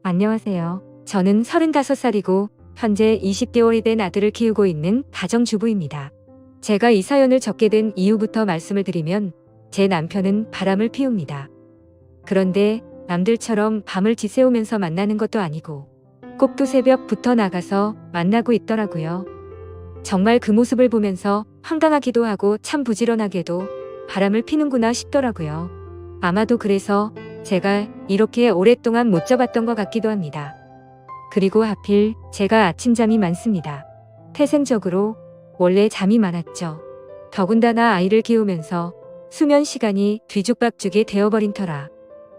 안녕하세요. 저는 35살이고 현재 20개월이 된 아들을 키우고 있는 가정주부입니다. 제가 이 사연을 적게 된 이유부터 말씀을 드리면 제 남편은 바람을 피웁니다. 그런데 남들처럼 밤을 지새우면서 만나는 것도 아니고 꼭 새벽부터 나가서 만나고 있더라고요. 정말 그 모습을 보면서 황당하기도 하고 참 부지런하게도 바람을 피는구나 싶더라고요. 아마도 그래서 제가 이렇게 오랫동안 못 잡았던 것 같기도 합니다. 그리고 하필 제가 아침잠이 많습니다. 태생적으로 원래 잠이 많았죠. 더군다나 아이를 키우면서 수면 시간이 뒤죽박죽이 되어버린 터라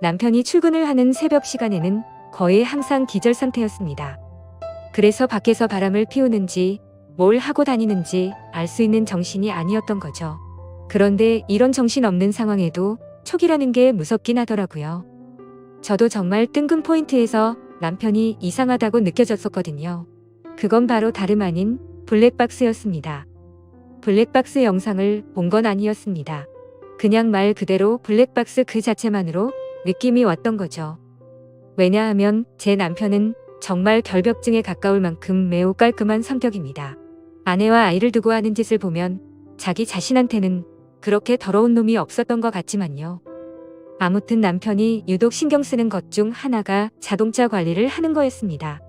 남편이 출근을 하는 새벽 시간에는 거의 항상 기절 상태였습니다. 그래서 밖에서 바람을 피우는지 뭘 하고 다니는지 알 수 있는 정신이 아니었던 거죠. 그런데 이런 정신없는 상황에도 촉이라는 게 무섭긴 하더라고요. 저도 정말 뜬금 포인트에서 남편이 이상하다고 느껴졌었거든요. 그건 바로 다름 아닌 블랙박스였습니다. 블랙박스 영상을 본 건 아니었습니다. 그냥 말 그대로 블랙박스 그 자체만으로 느낌이 왔던 거죠. 왜냐하면 제 남편은 정말 결벽증에 가까울 만큼 매우 깔끔한 성격입니다. 아내와 아이를 두고 하는 짓을 보면 자기 자신한테는 그렇게 더러운 놈이 없었던 것 같지만요. 아무튼 남편이 유독 신경 쓰는 것 중 하나가 자동차 관리를 하는 거였습니다.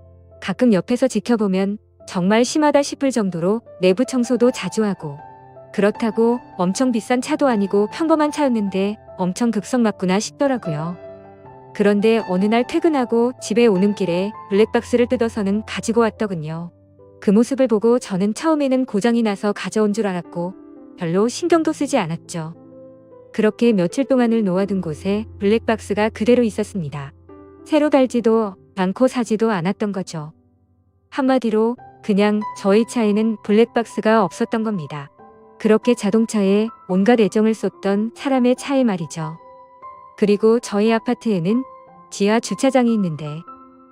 가끔 옆에서 지켜보면 정말 심하다 싶을 정도로 내부 청소도 자주 하고, 그렇다고 엄청 비싼 차도 아니고 평범한 차였는데 엄청 극성 맞구나 싶더라고요. 그런데 어느 날 퇴근하고 집에 오는 길에 블랙박스를 뜯어서는 가지고 왔더군요. 그 모습을 보고 저는 처음에는 고장이 나서 가져온 줄 알았고 별로 신경도 쓰지 않았죠. 그렇게 며칠 동안을 놓아둔 곳에 블랙박스가 그대로 있었습니다. 새로 달지도 않고 사지도 않았던 거죠. 한마디로 그냥 저희 차에는 블랙박스가 없었던 겁니다. 그렇게 자동차에 온갖 애정을 쏟던 사람의 차에 말이죠. 그리고 저희 아파트에는 지하 주차장이 있는데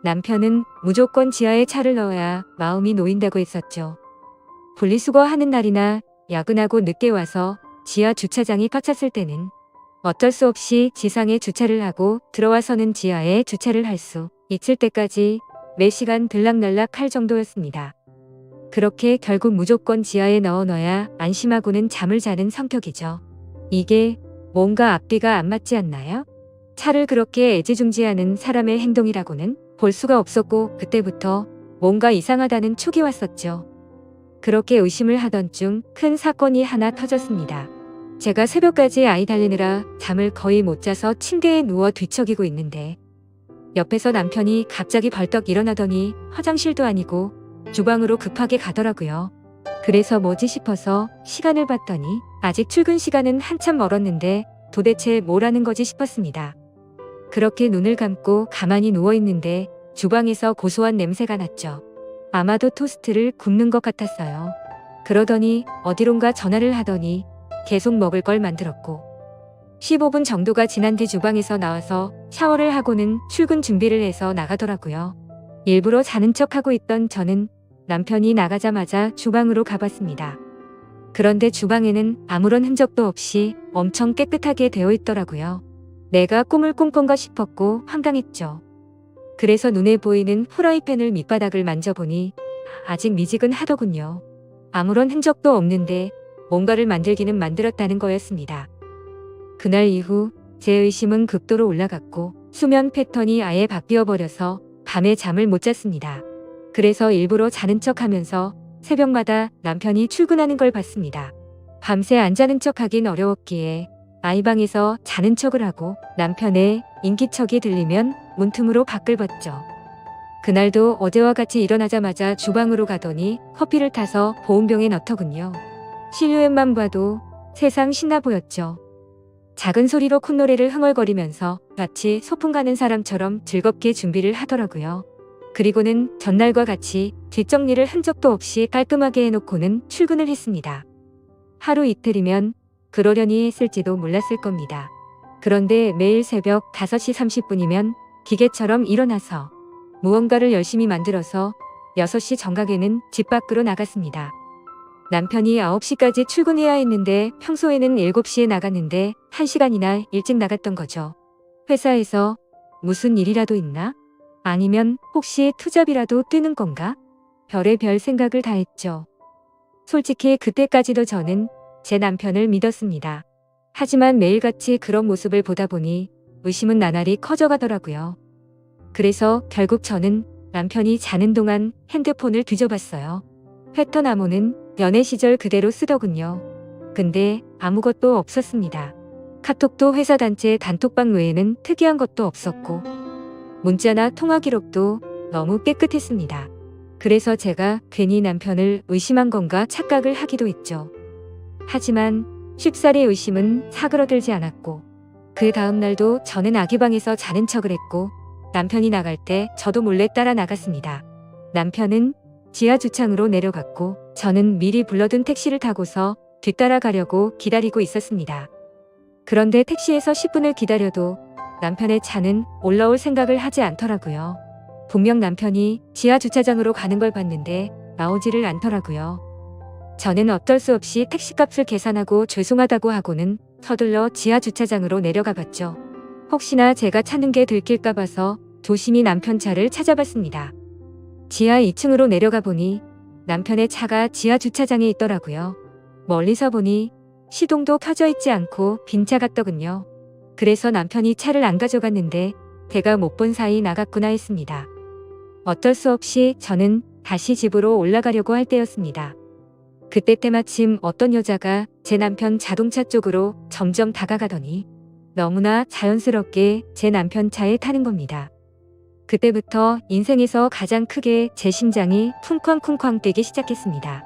남편은 무조건 지하에 차를 넣어야 마음이 놓인다고 했었죠. 분리수거하는 날이나 야근하고 늦게 와서 지하 주차장이 꽉 찼을 때는 어쩔 수 없이 지상에 주차를 하고 들어와서는 지하에 주차를 할 수 있을 때까지 매 시간 들락날락 할 정도였습니다. 그렇게 결국 무조건 지하에 넣어놔야 안심하고는 잠을 자는 성격이죠. 이게 뭔가 앞뒤가 안 맞지 않나요? 차를 그렇게 애지중지하는 사람의 행동이라고는 볼 수가 없었고 그때부터 뭔가 이상하다는 촉이 왔었죠. 그렇게 의심을 하던 중 큰 사건이 하나 터졌습니다. 제가 새벽까지 아이 달래느라 잠을 거의 못 자서 침대에 누워 뒤척이고 있는데 옆에서 남편이 갑자기 벌떡 일어나더니 화장실도 아니고 주방으로 급하게 가더라고요. 그래서 뭐지 싶어서 시간을 봤더니 아직 출근 시간은 한참 멀었는데 도대체 뭐라는 거지 싶었습니다. 그렇게 눈을 감고 가만히 누워있는데 주방에서 고소한 냄새가 났죠. 아마도 토스트를 굽는 것 같았어요. 그러더니 어디론가 전화를 하더니 계속 먹을 걸 만들었고 15분 정도가 지난 뒤 주방에서 나와서 샤워를 하고는 출근 준비를 해서 나가더라고요. 일부러 자는 척하고 있던 저는 남편이 나가자마자 주방으로 가봤습니다. 그런데 주방에는 아무런 흔적도 없이 엄청 깨끗하게 되어 있더라고요. 내가 꿈을 꾼 건가 싶었고 황당했죠. 그래서 눈에 보이는 프라이팬을 밑바닥을 만져보니 아직 미지근하더군요. 아무런 흔적도 없는데 뭔가를 만들기는 만들었다는 거였습니다. 그날 이후 제 의심은 극도로 올라갔고 수면 패턴이 아예 바뀌어버려서 밤에 잠을 못 잤습니다. 그래서 일부러 자는 척하면서 새벽마다 남편이 출근하는 걸 봤습니다. 밤새 안 자는 척하긴 어려웠기에 아이방에서 자는 척을 하고 남편의 인기척이 들리면 문틈으로 밖을 봤죠. 그날도 어제와 같이 일어나자마자 주방으로 가더니 커피를 타서 보온병에 넣더군요. 실루엣만 봐도 세상 신나 보였죠. 작은 소리로 콧노래를 흥얼거리면서 마치 소풍 가는 사람처럼 즐겁게 준비를 하더라고요. 그리고는 전날과 같이 뒷정리를 흔적도 없이 깔끔하게 해놓고는 출근을 했습니다. 하루 이틀이면 그러려니 했을지도 몰랐을 겁니다. 그런데 매일 새벽 5시 30분이면 기계처럼 일어나서 무언가를 열심히 만들어서 6시 정각에는 집 밖으로 나갔습니다. 남편이 9시까지 출근해야 했는데 평소에는 7시에 나갔는데 1시간이나 일찍 나갔던 거죠. 회사에서 무슨 일이라도 있나? 아니면 혹시 투잡이라도 뛰는 건가? 별의별 생각을 다 했죠. 솔직히 그때까지도 저는 제 남편을 믿었습니다. 하지만 매일같이 그런 모습을 보다 보니 의심은 나날이 커져가더라고요. 그래서 결국 저는 남편이 자는 동안 핸드폰을 뒤져봤어요. 패턴 암호는 연애 시절 그대로 쓰더군요. 근데 아무것도 없었습니다. 카톡도 회사 단체 단톡방 외에는 특이한 것도 없었고 문자나 통화 기록도 너무 깨끗했습니다. 그래서 제가 괜히 남편을 의심한 건가 착각을 하기도 했죠. 하지만 쉽사리 의심은 사그러들지 않았고 그 다음 날도 저는 아기 방에서 자는 척을 했고 남편이 나갈 때 저도 몰래 따라 나갔습니다. 남편은 지하 주차장으로 내려갔고 저는 미리 불러둔 택시를 타고서 뒤따라 가려고 기다리고 있었습니다. 그런데 택시에서 10분을 기다려도 남편의 차는 올라올 생각을 하지 않더라고요. 분명 남편이 지하 주차장으로 가는 걸 봤는데 나오지를 않더라고요. 저는 어쩔 수 없이 택시값을 계산하고 죄송하다고 하고는 서둘러 지하 주차장으로 내려가 봤죠. 혹시나 제가 찾는 게 들킬까 봐서 조심히 남편 차를 찾아봤습니다. 지하 2층으로 내려가 보니 남편의 차가 지하 주차장에 있더라고요. 멀리서 보니 시동도 켜져 있지 않고 빈 차 같더군요. 그래서 남편이 차를 안 가져갔는데 제가 못 본 사이 나갔구나 했습니다. 어쩔 수 없이 저는 다시 집으로 올라가려고 할 때였습니다. 그때 때마침 어떤 여자가 제 남편 자동차 쪽으로 점점 다가가더니 너무나 자연스럽게 제 남편 차에 타는 겁니다. 그때부터 인생에서 가장 크게 제 심장이 쿵쾅쿵쾅 뛰기 시작했습니다.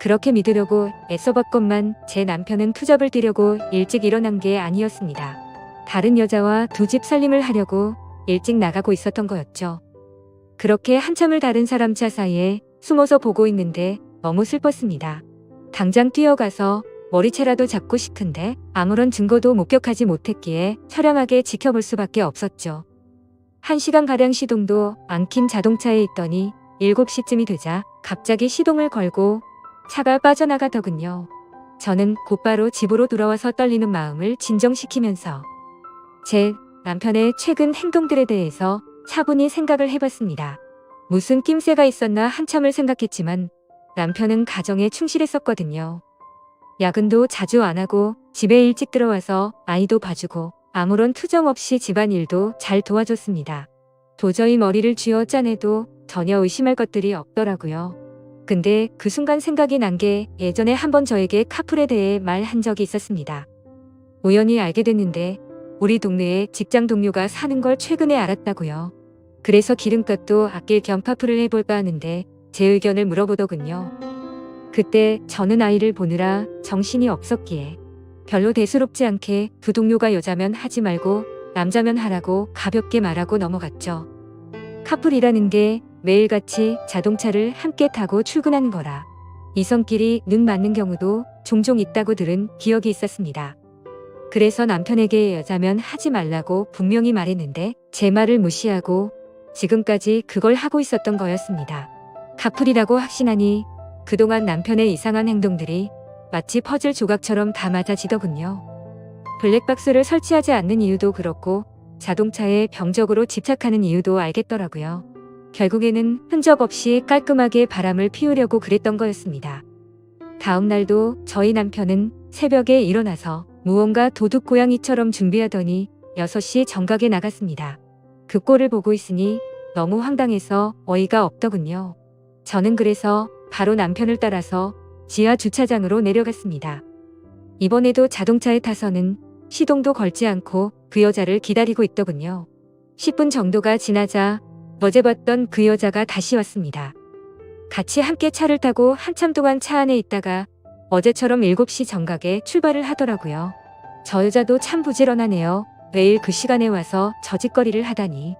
그렇게 믿으려고 애써봤건만 제 남편은 투잡을 뛰려고 일찍 일어난 게 아니었습니다. 다른 여자와 두 집 살림을 하려고 일찍 나가고 있었던 거였죠. 그렇게 한참을 다른 사람 차 사이에 숨어서 보고 있는데 너무 슬펐습니다. 당장 뛰어가서 머리채라도 잡고 싶은데 아무런 증거도 목격하지 못했기에 처량하게 지켜볼 수밖에 없었죠. 1시간가량 시동도 안 킨 자동차에 있더니 7시쯤이 되자 갑자기 시동을 걸고 차가 빠져나가더군요. 저는 곧바로 집으로 돌아와서 떨리는 마음을 진정시키면서 제 남편의 최근 행동들에 대해서 차분히 생각을 해봤습니다. 무슨 낌새가 있었나 한참을 생각했지만 남편은 가정에 충실했었거든요. 야근도 자주 안 하고 집에 일찍 들어와서 아이도 봐주고 아무런 투정 없이 집안일도 잘 도와줬습니다. 도저히 머리를 쥐어 짜내도 전혀 의심할 것들이 없더라고요. 근데 그 순간 생각이 난 게 예전에 한번 저에게 카풀에 대해 말한 적이 있었습니다. 우연히 알게 됐는데 우리 동네에 직장 동료가 사는 걸 최근에 알았다고요. 그래서 기름값도 아낄 겸 카풀을 해볼까 하는데 제 의견을 물어보더군요. 그때 저는 아이를 보느라 정신이 없었기에 별로 대수롭지 않게 두 동료가 여자면 하지 말고 남자면 하라고 가볍게 말하고 넘어갔죠. 카풀이라는 게 매일같이 자동차를 함께 타고 출근하는 거라 이성끼리 눈 맞는 경우도 종종 있다고 들은 기억이 있었습니다. 그래서 남편에게 여자면 하지 말라고 분명히 말했는데 제 말을 무시하고 지금까지 그걸 하고 있었던 거였습니다. 카풀이라고 확신하니 그동안 남편의 이상한 행동들이 마치 퍼즐 조각처럼 다 맞아지더군요. 블랙박스를 설치하지 않는 이유도 그렇고 자동차에 병적으로 집착하는 이유도 알겠더라고요. 결국에는 흔적 없이 깔끔하게 바람을 피우려고 그랬던 거였습니다. 다음 날도 저희 남편은 새벽에 일어나서 무언가 도둑고양이처럼 준비하더니 6시 정각에 나갔습니다. 그 꼴을 보고 있으니 너무 황당해서 어이가 없더군요. 저는 그래서 바로 남편을 따라서 지하 주차장으로 내려갔습니다. 이번에도 자동차에 타서는 시동도 걸지 않고 그 여자를 기다리고 있더군요. 10분 정도가 지나자 어제 봤던 그 여자가 다시 왔습니다. 같이 함께 차를 타고 한참 동안 차 안에 있다가 어제처럼 7시 정각에 출발을 하더라고요. 저 여자도 참 부지런하네요. 매일 그 시간에 와서 저짓거리를 하다니.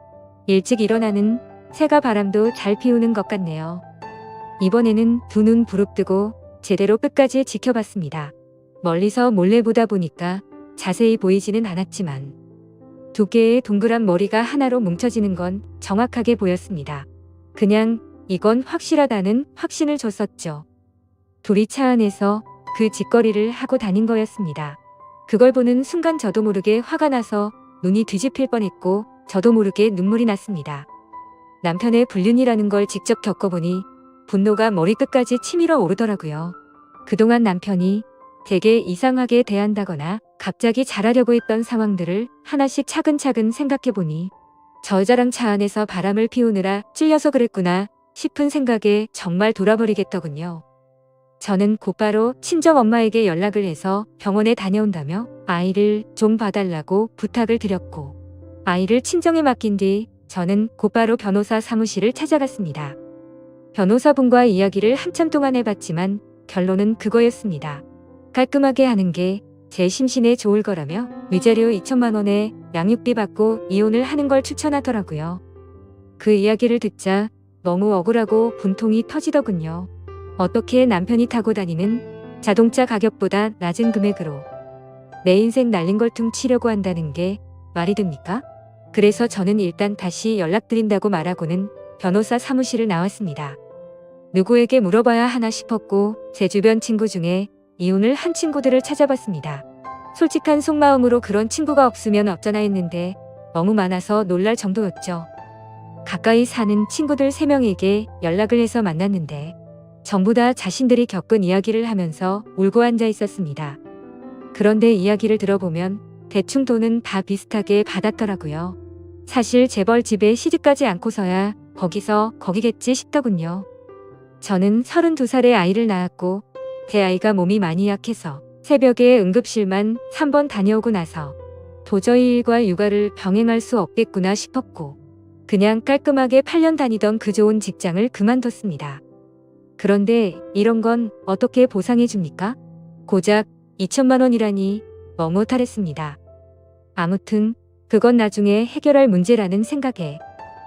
일찍 일어나는 새가 바람도 잘 피우는 것 같네요. 이번에는 두 눈 부릅뜨고 제대로 끝까지 지켜봤습니다. 멀리서 몰래 보다 보니까 자세히 보이지는 않았지만 두 개의 동그란 머리가 하나로 뭉쳐지는 건 정확하게 보였습니다. 그냥 이건 확실하다는 확신을 줬었죠. 둘이 차 안에서 그 짓거리를 하고 다닌 거였습니다. 그걸 보는 순간 저도 모르게 화가 나서 눈이 뒤집힐 뻔했고 저도 모르게 눈물이 났습니다. 남편의 불륜이라는 걸 직접 겪어보니 분노가 머리끝까지 치밀어 오르더라고요. 그동안 남편이 되게 이상하게 대한다거나 갑자기 잘하려고 했던 상황들을 하나씩 차근차근 생각해보니 저 여자랑 차 안에서 바람을 피우느라 찔려서 그랬구나 싶은 생각에 정말 돌아버리겠더군요. 저는 곧바로 친정엄마에게 연락을 해서 병원에 다녀온다며 아이를 좀 봐달라고 부탁을 드렸고, 아이를 친정에 맡긴 뒤 저는 곧바로 변호사 사무실을 찾아갔습니다. 변호사분과 이야기를 한참 동안 해봤지만 결론은 그거였습니다. 깔끔하게 하는 게 제 심신에 좋을 거라며 위자료 2천만 원에 양육비 받고 이혼을 하는 걸 추천하더라고요. 그 이야기를 듣자 너무 억울하고 분통이 터지더군요. 어떻게 남편이 타고 다니는 자동차 가격보다 낮은 금액으로 내 인생 날린 걸 퉁치려고 한다는 게 말이 됩니까? 그래서 저는 일단 다시 연락드린다고 말하고는 변호사 사무실을 나왔습니다. 누구에게 물어봐야 하나 싶었고 제 주변 친구 중에 이혼을 한 친구들을 찾아봤습니다. 솔직한 속마음으로 그런 친구가 없으면 어쩌나 했는데 너무 많아서 놀랄 정도였죠. 가까이 사는 친구들 3명에게 연락을 해서 만났는데 전부 다 자신들이 겪은 이야기를 하면서 울고 앉아 있었습니다. 그런데 이야기를 들어보면 대충 돈은 다 비슷하게 받았더라고요. 사실 재벌 집에 시집가지 않고서야 거기서 거기겠지 싶더군요. 저는 32살에 아이를 낳았고 제 아이가 몸이 많이 약해서 새벽에 응급실만 3번 다녀오고 나서 도저히 일과 육아를 병행할 수 없겠구나 싶었고 그냥 깔끔하게 8년 다니던 그 좋은 직장을 그만뒀습니다. 그런데 이런 건 어떻게 보상해 줍니까? 고작 2천만 원이라니 너무 탈했습니다. 아무튼 그건 나중에 해결할 문제라는 생각에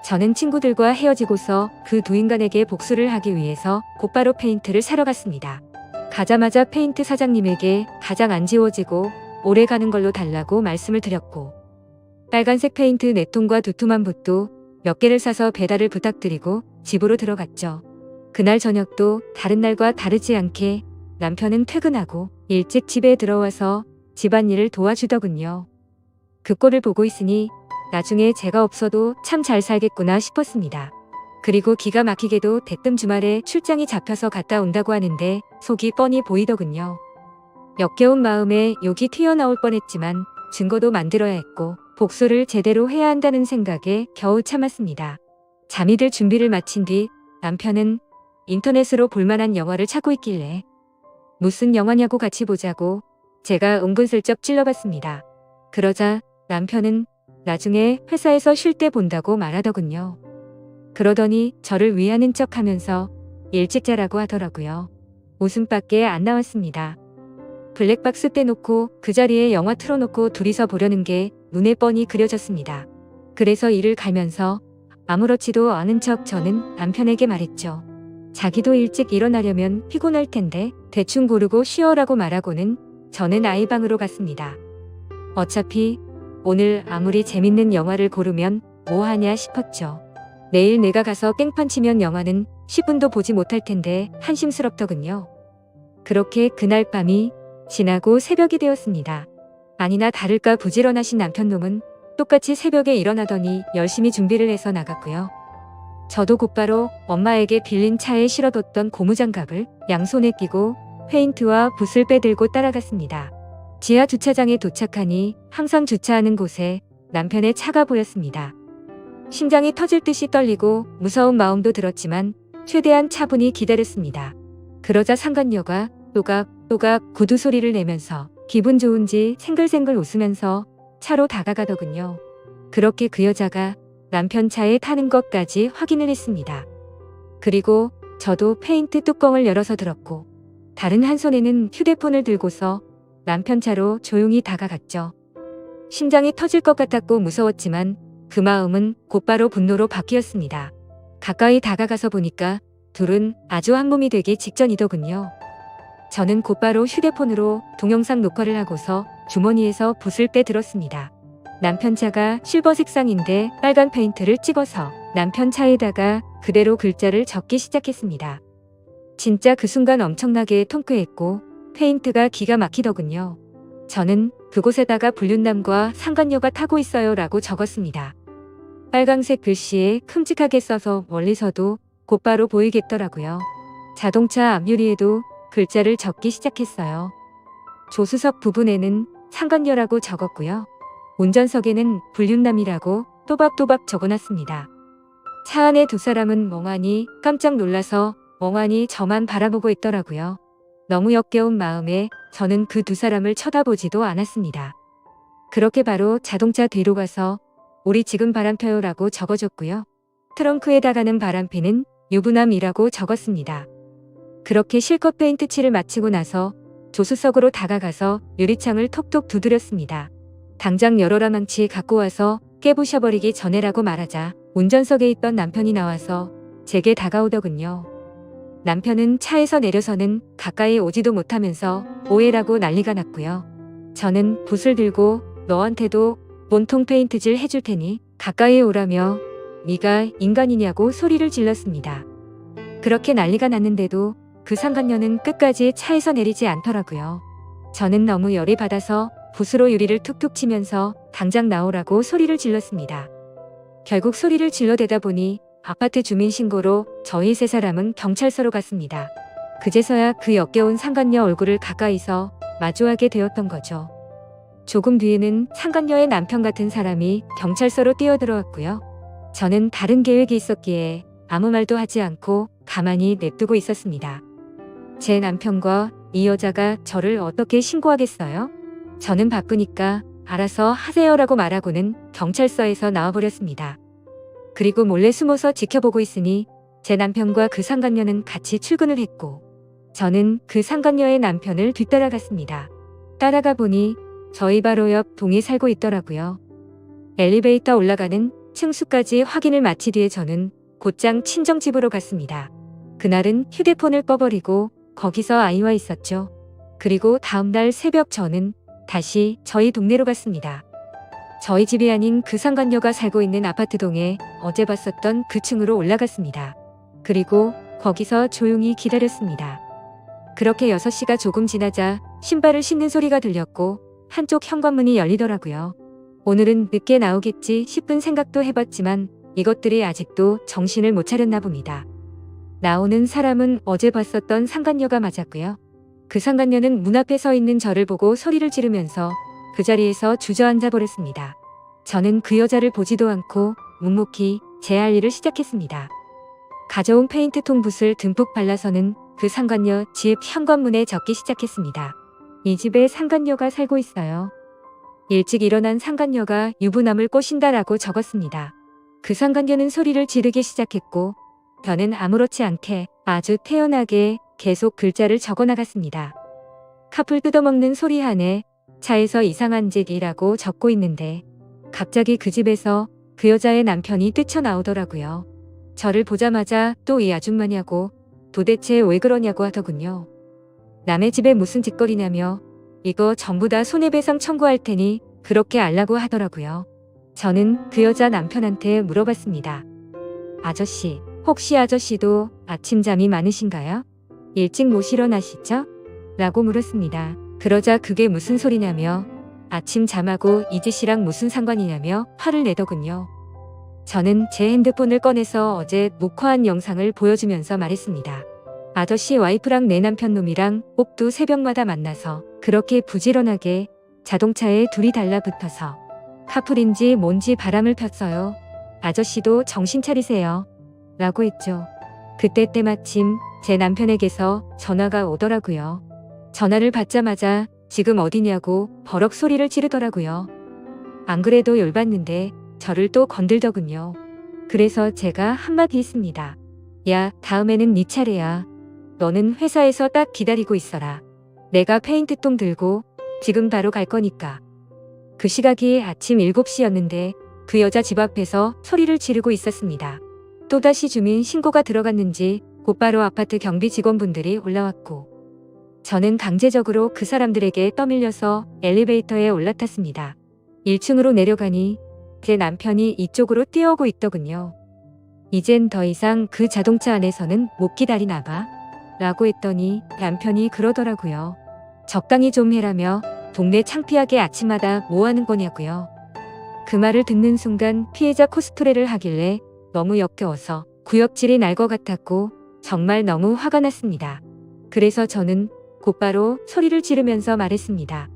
저는 친구들과 헤어지고서 그 두 인간에게 복수를 하기 위해서 곧바로 페인트를 사러 갔습니다. 가자마자 페인트 사장님에게 가장 안 지워지고 오래 가는 걸로 달라고 말씀을 드렸고, 빨간색 페인트 4통과 두툼한 붓도 몇 개를 사서 배달을 부탁드리고 집으로 들어갔죠. 그날 저녁도 다른 날과 다르지 않게 남편은 퇴근하고 일찍 집에 들어와서 집안일을 도와주더군요. 그 꼴을 보고 있으니 나중에 제가 없어도 참 잘 살겠구나 싶었습니다. 그리고 기가 막히게도 대뜸 주말에 출장이 잡혀서 갔다 온다고 하는데 속이 뻔히 보이더군요. 역겨운 마음에 욕이 튀어나올 뻔했지만 증거도 만들어야 했고 복수를 제대로 해야 한다는 생각에 겨우 참았습니다. 잠이 들 준비를 마친 뒤 남편은 인터넷으로 볼만한 영화를 찾고 있길래 무슨 영화냐고 같이 보자고 제가 은근슬쩍 찔러봤습니다. 그러자 남편은 나중에 회사에서 쉴 때 본다고 말하더군요. 그러더니 저를 위하는 척하면서 일찍 자라고 하더라고요. 웃음밖에 안 나왔습니다. 블랙박스 떼놓고 그 자리에 영화 틀어놓고 둘이서 보려는 게 눈에 뻔히 그려졌습니다. 그래서 이를 갈면서 아무렇지도 않은 척 저는 남편에게 말했죠. 자기도 일찍 일어나려면 피곤할 텐데 대충 고르고 쉬어라고 말하고는 저는 아이 방으로 갔습니다. 어차피 오늘 아무리 재밌는 영화를 고르면 뭐 하냐 싶었죠. 내일 내가 가서 깽판 치면 영화는 10분도 보지 못할 텐데 한심스럽더군요. 그렇게 그날 밤이 지나고 새벽이 되었습니다. 아니나 다를까 부지런하신 남편놈은 똑같이 새벽에 일어나더니 열심히 준비를 해서 나갔고요. 저도 곧바로 엄마에게 빌린 차에 실어뒀던 고무장갑을 양손에 끼고 페인트와 붓을 빼들고 따라갔습니다. 지하 주차장에 도착하니 항상 주차하는 곳에 남편의 차가 보였습니다. 심장이 터질 듯이 떨리고 무서운 마음도 들었지만 최대한 차분히 기다렸습니다. 그러자 상간녀가 또각또각 구두 소리를 내면서 기분 좋은지 생글생글 웃으면서 차로 다가가더군요. 그렇게 그 여자가 남편 차에 타는 것까지 확인을 했습니다. 그리고 저도 페인트 뚜껑을 열어서 들었고 다른 한 손에는 휴대폰을 들고서 남편 차로 조용히 다가갔죠. 심장이 터질 것 같았고 무서웠지만 그 마음은 곧바로 분노로 바뀌었습니다. 가까이 다가가서 보니까 둘은 아주 한 몸이 되기 직전이더군요. 저는 곧바로 휴대폰으로 동영상 녹화를 하고서 주머니에서 붓을 빼들었습니다. 남편 차가 실버 색상인데 빨간 페인트를 찍어서 남편 차에다가 그대로 글자를 적기 시작했습니다. 진짜 그 순간 엄청나게 통쾌했고 페인트가 기가 막히더군요. 저는 그곳에다가 불륜남과 상간녀가 타고 있어요 라고 적었습니다. 빨강색 글씨에 큼직하게 써서 멀리서도 곧바로 보이겠더라고요. 자동차 앞유리에도 글자를 적기 시작했어요. 조수석 부분에는 상간녀라고 적었고요. 운전석에는 불륜남이라고 또박또박 적어놨습니다. 차 안에 두 사람은 멍하니 깜짝 놀라서 멍하니 저만 바라보고 있더라고요. 너무 역겨운 마음에 저는 그 두 사람을 쳐다보지도 않았습니다. 그렇게 바로 자동차 뒤로 가서 우리 지금 바람 펴요라고 적어줬고요. 트렁크에다가는 바람피는 유부남이라고 적었습니다. 그렇게 실컷 페인트 칠을 마치고 나서 조수석으로 다가가서 유리창을 톡톡 두드렸습니다. 당장 열어라 망치 갖고 와서 깨부셔버리기 전에라고 말하자 운전석에 있던 남편이 나와서 제게 다가오더군요. 남편은 차에서 내려서는 가까이 오지도 못하면서 오해라고 난리가 났고요. 저는 붓을 들고 너한테도 몸통 페인트질 해줄 테니 가까이 오라며 네가 인간이냐고 소리를 질렀습니다. 그렇게 난리가 났는데도 그 상간녀는 끝까지 차에서 내리지 않더라고요. 저는 너무 열이 받아서 붓으로 유리를 툭툭 치면서 당장 나오라고 소리를 질렀습니다. 결국 소리를 질러대다 보니 아파트 주민 신고로 저희 세 사람은 경찰서로 갔습니다. 그제서야 그 역겨운 상간녀 얼굴을 가까이서 마주하게 되었던 거죠. 조금 뒤에는 상간녀의 남편 같은 사람이 경찰서로 뛰어들어왔고요. 저는 다른 계획이 있었기에 아무 말도 하지 않고 가만히 냅두고 있었습니다. 제 남편과 이 여자가 저를 어떻게 신고하겠어요? 저는 바쁘니까 알아서 하세요라고 말하고는 경찰서에서 나와버렸습니다. 그리고 몰래 숨어서 지켜보고 있으니 제 남편과 그 상간녀는 같이 출근을 했고 저는 그 상간녀의 남편을 뒤따라갔습니다. 따라가 보니 저희 바로 옆 동에 살고 있더라고요. 엘리베이터 올라가는 층수까지 확인을 마친 뒤에 저는 곧장 친정집으로 갔습니다. 그날은 휴대폰을 꺼버리고 거기서 아이와 있었죠. 그리고 다음날 새벽 저는 다시 저희 동네로 갔습니다. 저희 집이 아닌 그 상간녀가 살고 있는 아파트동에 어제 봤었던 그 층으로 올라갔습니다. 그리고 거기서 조용히 기다렸습니다. 그렇게 6시가 조금 지나자 신발을 신는 소리가 들렸고 한쪽 현관문이 열리더라고요. 오늘은 늦게 나오겠지 싶은 생각도 해봤지만 이것들이 아직도 정신을 못 차렸나 봅니다. 나오는 사람은 어제 봤었던 상간녀가 맞았고요. 그 상간녀는 문 앞에 서 있는 저를 보고 소리를 지르면서 그 자리에서 주저앉아 버렸습니다. 저는 그 여자를 보지도 않고 묵묵히 제 할 일을 시작했습니다. 가져온 페인트통 붓을 듬뿍 발라서는 그 상간녀 집 현관문에 적기 시작했습니다. 이 집에 상간녀가 살고 있어요. 일찍 일어난 상간녀가 유부남을 꼬신다라고 적었습니다. 그 상간녀는 소리를 지르기 시작했고 저는 아무렇지 않게 아주 태연하게 계속 글자를 적어나갔습니다. 카풀 뜯어먹는 소리 안에 차에서 이상한 짓이라고 적고 있는데 갑자기 그 집에서 그 여자의 남편이 뛰쳐나오더라고요. 저를 보자마자 또 이 아줌마냐고 도대체 왜 그러냐고 하더군요. 남의 집에 무슨 짓거리냐며 이거 전부 다 손해배상 청구할 테니 그렇게 알라고 하더라고요. 저는 그 여자 남편한테 물어봤습니다. 아저씨, 혹시 아저씨도 아침 잠이 많으신가요? 일찍 못 일어나시죠? 라고 물었습니다. 그러자 그게 무슨 소리냐며 아침 잠하고 이 짓이랑 무슨 상관이냐며 화를 내더군요. 저는 제 핸드폰을 꺼내서 어제 녹화한 영상을 보여주면서 말했습니다. 아저씨 와이프랑 내 남편 놈이랑 꼭두 새벽마다 만나서 그렇게 부지런하게 자동차에 둘이 달라붙어서 카풀인지 뭔지 바람을 폈어요. 아저씨도 정신 차리세요. 라고 했죠. 그때 때마침 제 남편에게서 전화가 오더라고요. 전화를 받자마자 지금 어디냐고 버럭 소리를 지르더라고요. 안 그래도 열받는데 저를 또 건들더군요. 그래서 제가 한마디 했습니다. 야, 다음에는 네 차례야. 너는 회사에서 딱 기다리고 있어라. 내가 페인트통 들고 지금 바로 갈 거니까. 그 시각이 아침 7시였는데 그 여자 집 앞에서 소리를 지르고 있었습니다. 또다시 주민 신고가 들어갔는지 곧바로 아파트 경비 직원분들이 올라왔고 저는 강제적으로 그 사람들에게 떠밀려서 엘리베이터에 올라탔습니다. 1층으로 내려가니 제 남편이 이쪽으로 뛰어오고 있더군요. 이젠 더 이상 그 자동차 안에서는 못 기다리나 봐. 라고 했더니 남편이 그러더라고요. 적당히 좀 해라며 동네 창피하게 아침마다 뭐 하는 거냐고요. 그 말을 듣는 순간 피해자 코스프레를 하길래 너무 역겨워서 구역질이 날 것 같았고 정말 너무 화가 났습니다. 그래서 저는 곧바로 소리를 지르면서 말했습니다.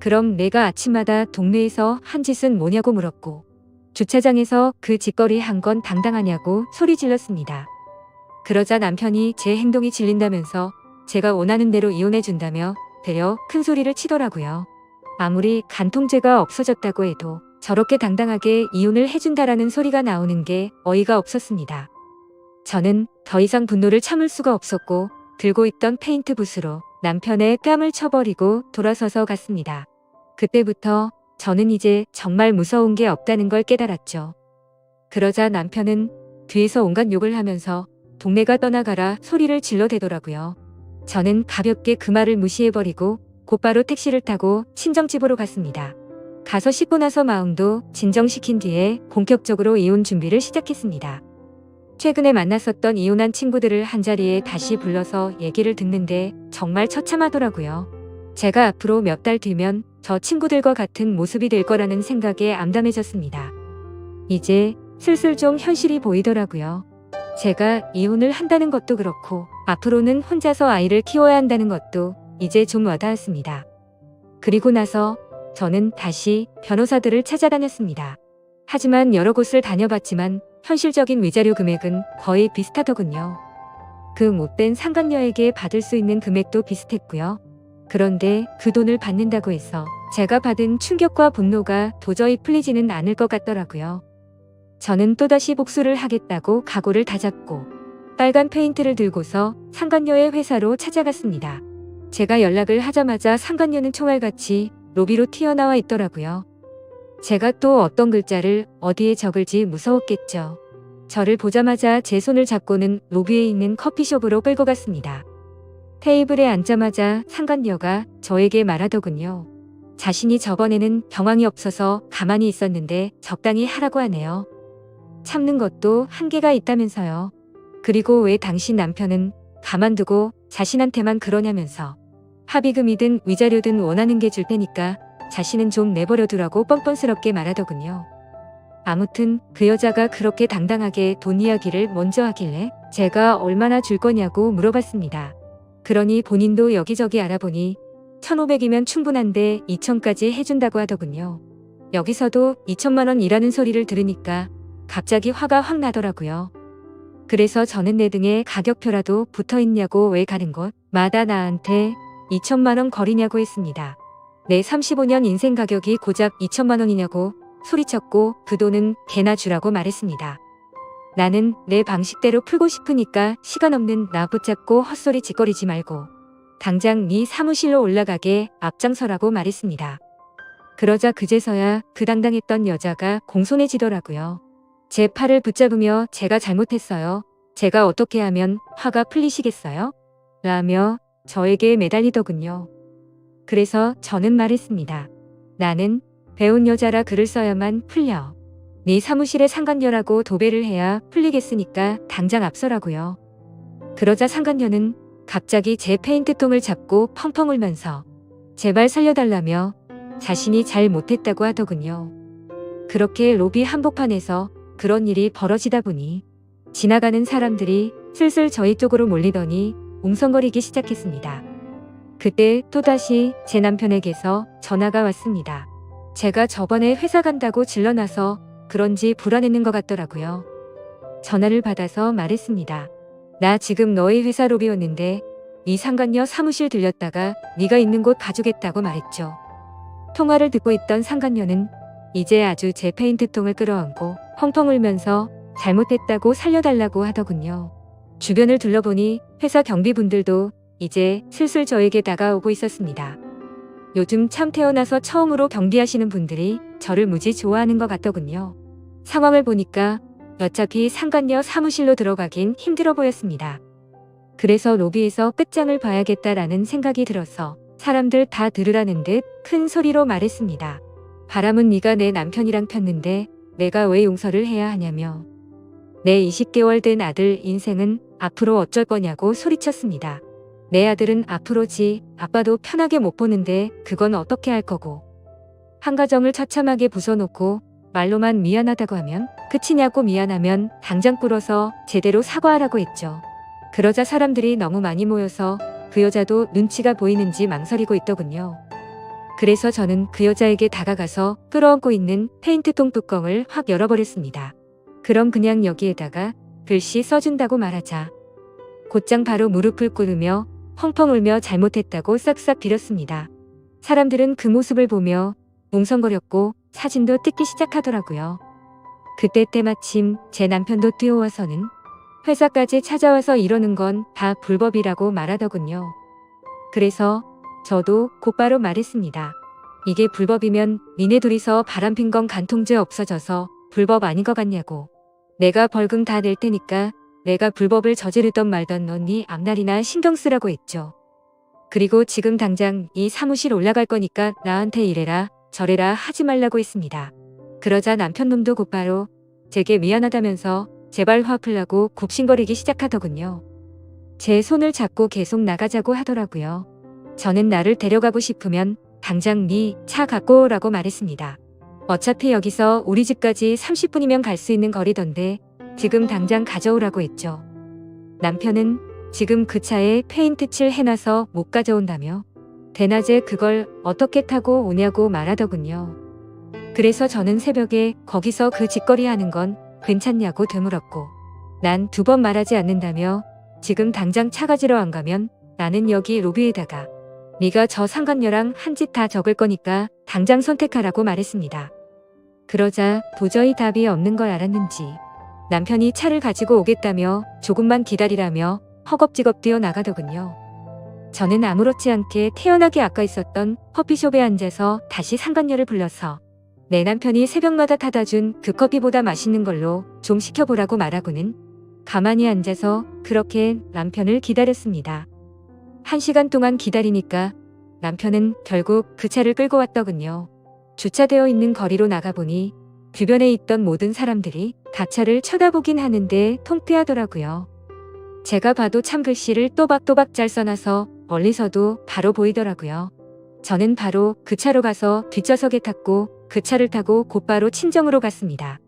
그럼 내가 아침마다 동네에서 한 짓은 뭐냐고 물었고 주차장에서 그 짓거리 한 건 당당하냐고 소리 질렀습니다. 그러자 남편이 제 행동이 질린다면서 제가 원하는 대로 이혼해준다며 되려 큰 소리를 치더라고요. 아무리 간통죄가 없어졌다고 해도 저렇게 당당하게 이혼을 해준다라는 소리가 나오는 게 어이가 없었습니다. 저는 더 이상 분노를 참을 수가 없었고 들고 있던 페인트 붓으로 남편의 뺨을 쳐버리고 돌아서서 갔습니다. 그때부터 저는 이제 정말 무서운 게 없다는 걸 깨달았죠. 그러자 남편은 뒤에서 온갖 욕을 하면서 동네가 떠나가라 소리를 질러대더라고요. 저는 가볍게 그 말을 무시해버리고 곧바로 택시를 타고 친정집으로 갔습니다. 가서 씻고 나서 마음도 진정시킨 뒤에 본격적으로 이혼 준비를 시작했습니다. 최근에 만났었던 이혼한 친구들을 한자리에 다시 불러서 얘기를 듣는데 정말 처참하더라고요. 제가 앞으로 몇 달 뒤면 저 친구들과 같은 모습이 될 거라는 생각에 암담해졌습니다. 이제 슬슬 좀 현실이 보이더라고요. 제가 이혼을 한다는 것도 그렇고 앞으로는 혼자서 아이를 키워야 한다는 것도 이제 좀 와닿았습니다. 그리고 나서 저는 다시 변호사들을 찾아다녔습니다. 하지만 여러 곳을 다녀봤지만 현실적인 위자료 금액은 거의 비슷하더군요. 그 못된 상간녀에게 받을 수 있는 금액도 비슷했고요. 그런데 그 돈을 받는다고 해서 제가 받은 충격과 분노가 도저히 풀리지는 않을 것 같더라고요. 저는 또다시 복수를 하겠다고 각오를 다잡고 빨간 페인트를 들고서 상간녀의 회사로 찾아갔습니다. 제가 연락을 하자마자 상간녀는 총알같이 로비로 튀어나와 있더라고요. 제가 또 어떤 글자를 어디에 적을지 무서웠겠죠. 저를 보자마자 제 손을 잡고는 로비에 있는 커피숍으로 끌고 갔습니다. 테이블에 앉자마자 상간녀가 저에게 말하더군요. 자신이 저번에는 경황이 없어서 가만히 있었는데 적당히 하라고 하네요. 참는 것도 한계가 있다면서요. 그리고 왜 당신 남편은 가만두고 자신한테만 그러냐면서 합의금이든 위자료든 원하는 게 줄 테니까 자신은 좀 내버려 두라고 뻔뻔스럽게 말하더군요. 아무튼 그 여자가 그렇게 당당하게 돈 이야기를 먼저 하길래 제가 얼마나 줄 거냐고 물어봤습니다. 그러니 본인도 여기저기 알아보니 1,500이면 충분한데 2,000까지 해준다고 하더군요. 여기서도 2천만 원이라는 소리를 들으니까 갑자기 화가 확 나더라고요. 그래서 저는 내 등에 가격표라도 붙어있냐고 왜 가는 곳마다 나한테 2천만 원 거리냐고 했습니다. 내 35년 인생 가격이 고작 2천만 원이냐고 소리쳤고 그 돈은 개나 주라고 말했습니다. 나는 내 방식대로 풀고 싶으니까 시간 없는 나 붙잡고 헛소리 짓거리지 말고 당장 네 사무실로 올라가게 앞장서라고 말했습니다. 그러자 그제서야 그 당당했던 여자가 공손해지더라고요. 제 팔을 붙잡으며 제가 잘못했어요. 제가 어떻게 하면 화가 풀리시겠어요? 라며 저에게 매달리더군요. 그래서 저는 말했습니다. 나는 배운 여자라 글을 써야만 풀려. 네 사무실에 상간녀라고 도배를 해야 풀리겠으니까 당장 앞서라고요. 그러자 상간녀는 갑자기 제 페인트통을 잡고 펑펑 울면서 제발 살려달라며 자신이 잘 못했다고 하더군요. 그렇게 로비 한복판에서 그런 일이 벌어지다 보니 지나가는 사람들이 슬슬 저희 쪽으로 몰리더니 웅성거리기 시작했습니다. 그때 또다시 제 남편에게서 전화가 왔습니다. 제가 저번에 회사 간다고 질러놔서 그런지 불안했는 것 같더라고요. 전화를 받아서 말했습니다. 나 지금 너희 회사 로비 왔는데 이 상간녀 사무실 들렸다가 네가 있는 곳 가주겠다고 말했죠. 통화를 듣고 있던 상간녀는 이제 아주 제 페인트통을 끌어안고 펑펑 울면서 잘못했다고 살려달라고 하더군요. 주변을 둘러보니 회사 경비분들도 이제 슬슬 저에게 다가오고 있었습니다. 요즘 참 태어나서 처음으로 경비하시는 분들이 저를 무지 좋아하는 것 같더군요. 상황을 보니까 어차피 상간녀 사무실로 들어가긴 힘들어 보였습니다. 그래서 로비에서 끝장을 봐야겠다라는 생각이 들어서 사람들 다 들으라는 듯 큰 소리로 말했습니다. 바람은 네가 내 남편이랑 폈는데 내가 왜 용서를 해야 하냐며. 내 20개월 된 아들 인생은 앞으로 어쩔 거냐고 소리쳤습니다. 내 아들은 앞으로 지 아빠도 편하게 못 보는데 그건 어떻게 할 거고. 한 가정을 처참하게 부숴놓고 말로만 미안하다고 하면 끝이냐고 미안하면 당장 꿇어서 제대로 사과하라고 했죠. 그러자 사람들이 너무 많이 모여서 그 여자도 눈치가 보이는지 망설이고 있더군요. 그래서 저는 그 여자에게 다가가서 끌어안고 있는 페인트통 뚜껑을 확 열어버렸습니다. 그럼 그냥 여기에다가 글씨 써준다고 말하자. 곧장 바로 무릎을 꿇으며 펑펑 울며 잘못했다고 싹싹 빌었습니다. 사람들은 그 모습을 보며 웅성거렸고 사진도 찍기 시작하더라고요. 그때 때마침 제 남편도 뛰어와서는 회사까지 찾아와서 이러는 건 다 불법이라고 말하더군요. 그래서 저도 곧바로 말했습니다. 이게 불법이면 니네 둘이서 바람핀 건 간통죄 없어져서 불법 아닌 것 같냐고. 내가 벌금 다 낼 테니까 내가 불법을 저지르던 말던 넌 네 앞날이나 신경 쓰라고 했죠. 그리고 지금 당장 이 사무실 올라갈 거니까 나한테 이래라 저래라 하지 말라고 했습니다. 그러자 남편놈도 곧바로 제게 미안하다면서 제발 화 풀라고 굽신거리기 시작하더군요. 제 손을 잡고 계속 나가자고 하더라고요. 저는 나를 데려가고 싶으면 당장 네 차 갖고 오라고 말했습니다. 어차피 여기서 우리 집까지 30분이면 갈 수 있는 거리던데 지금 당장 가져오라고 했죠. 남편은 지금 그 차에 페인트 칠 해놔서 못 가져온다며 대낮에 그걸 어떻게 타고 오냐고 말하더군요. 그래서 저는 새벽에 거기서 그 짓거리 하는 건 괜찮냐고 되물었고 난 2번 말하지 않는다며 지금 당장 차 가지러 안 가면 나는 여기 로비에다가 네가 저 상간녀랑 한 짓 다 적을 거니까 당장 선택하라고 말했습니다. 그러자 도저히 답이 없는 걸 알았는지 남편이 차를 가지고 오겠다며 조금만 기다리라며 허겁지겁 뛰어나가더군요. 저는 아무렇지 않게 태연하게 아까 있었던 커피숍에 앉아서 다시 상간녀를 불러서 내 남편이 새벽마다 타다 준 그 커피보다 맛있는 걸로 좀 시켜보라고 말하고는 가만히 앉아서 그렇게 남편을 기다렸습니다. 1시간 동안 기다리니까 남편은 결국 그 차를 끌고 왔더군요. 주차되어 있는 거리로 나가보니 주변에 있던 모든 사람들이 다 차를 쳐다보긴 하는데 통쾌하더라고요. 제가 봐도 참 글씨를 또박또박 잘 써놔서 멀리서도 바로 보이더라고요. 저는 바로 그 차로 가서 뒷좌석에 탔고 그 차를 타고 곧바로 친정으로 갔습니다.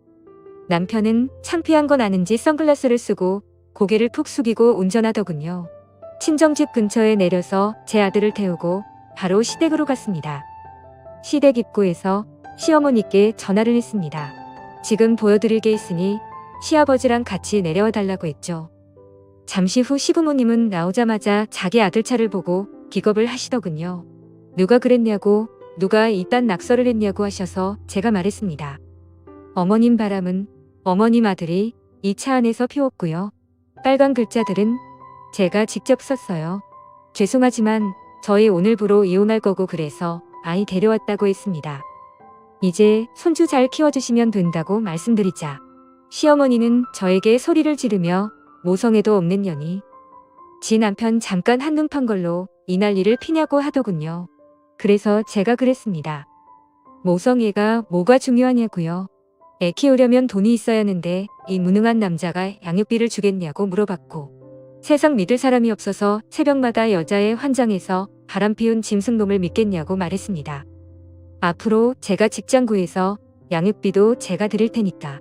남편은 창피한 건 아는지 선글라스를 쓰고 고개를 푹 숙이고 운전하더군요. 친정집 근처에 내려서 제 아들을 태우고 바로 시댁으로 갔습니다. 시댁 입구에서 시어머니께 전화를 했습니다. 지금 보여드릴 게 있으니 시아버지랑 같이 내려와 달라고 했죠. 잠시 후 시부모님은 나오자마자 자기 아들 차를 보고 기겁을 하시더군요. 누가 그랬냐고, 누가 이딴 낙서를 했냐고 하셔서 제가 말했습니다. 어머님 바람은 어머님 아들이 이 차 안에서 피웠고요. 빨간 글자들은 제가 직접 썼어요. 죄송하지만 저희 오늘부로 이혼할 거고 그래서 아이 데려왔다고 했습니다. 이제 손주 잘 키워주시면 된다고 말씀드리자 시어머니는 저에게 소리를 지르며 모성애도 없는 년이 지 남편 잠깐 한눈 판 걸로 이 난리를 피냐고 하더군요. 그래서 제가 그랬습니다. 모성애가 뭐가 중요하냐고요. 애 키우려면 돈이 있어야 하는데 이 무능한 남자가 양육비를 주겠냐고 물어봤고 세상 믿을 사람이 없어서 새벽마다 여자애 환장해서 바람피운 짐승놈을 믿겠냐고 말했습니다. 앞으로 제가 직장 구해서 양육비도 제가 드릴 테니까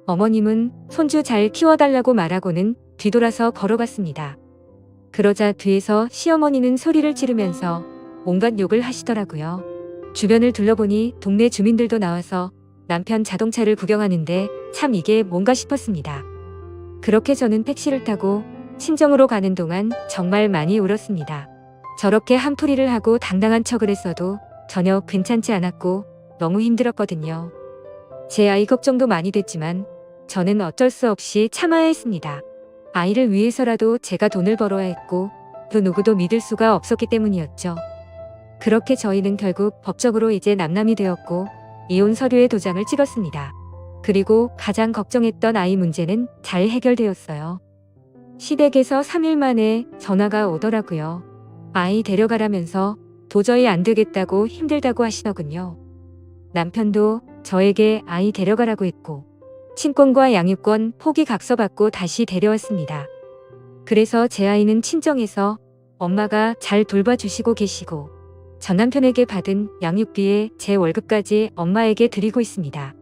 어머님은 손주 잘 키워달라고 말하고는 뒤돌아서 걸어갔습니다. 그러자 뒤에서 시어머니는 소리를 지르면서 온갖 욕을 하시더라고요. 주변을 둘러보니 동네 주민들도 나와서 남편 자동차를 구경하는데 참 이게 뭔가 싶었습니다. 그렇게 저는 택시를 타고 친정으로 가는 동안 정말 많이 울었습니다. 저렇게 한풀이를 하고 당당한 척을 했어도 전혀 괜찮지 않았고 너무 힘들었거든요. 제 아이 걱정도 많이 됐지만 저는 어쩔 수 없이 참아야 했습니다. 아이를 위해서라도 제가 돈을 벌어야 했고 그 누구도 믿을 수가 없었기 때문이었죠. 그렇게 저희는 결국 법적으로 이제 남남이 되었고 이혼 서류에 도장을 찍었습니다. 그리고 가장 걱정했던 아이 문제는 잘 해결되었어요. 시댁에서 3일 만에 전화가 오더라고요. 아이 데려가라면서 도저히 안 되겠다고 힘들다고 하시더군요. 남편도 저에게 아이 데려가라고 했고 친권과 양육권 포기 각서받고 다시 데려왔습니다. 그래서 제 아이는 친정에서 엄마가 잘 돌봐주시고 계시고 전 남편에게 받은 양육비에 제 월급까지 엄마에게 드리고 있습니다.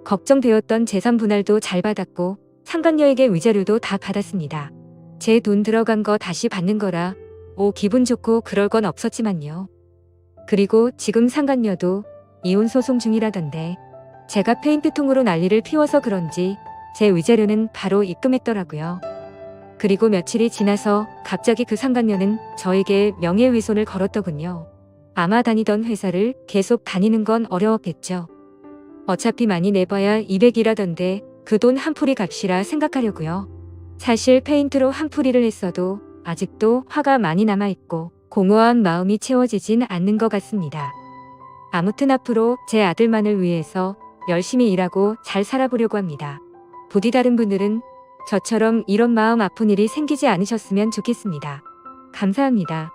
걱정되었던 재산 분할도 잘 받았고 상간녀에게 위자료도 다 받았습니다. 제 돈 들어간 거 다시 받는 거라 기분 좋고 그럴 건 없었지만요. 그리고 지금 상간녀도 이혼 소송 중이라던데 제가 페인트통으로 난리를 피워서 그런지 제 위자료는 바로 입금했더라고요. 그리고 며칠이 지나서 갑자기 그 상간녀는 저에게 명예훼손을 걸었더군요. 아마 다니던 회사를 계속 다니는 건 어려웠겠죠. 어차피 많이 내봐야 200이라던데 그 돈 한 푼이 값이라 생각하려고요. 사실 페인트로 한 풀이를 했어도 아직도 화가 많이 남아있고 공허한 마음이 채워지진 않는 것 같습니다. 아무튼 앞으로 제 아들만을 위해서 열심히 일하고 잘 살아보려고 합니다. 부디 다른 분들은 저처럼 이런 마음 아픈 일이 생기지 않으셨으면 좋겠습니다. 감사합니다.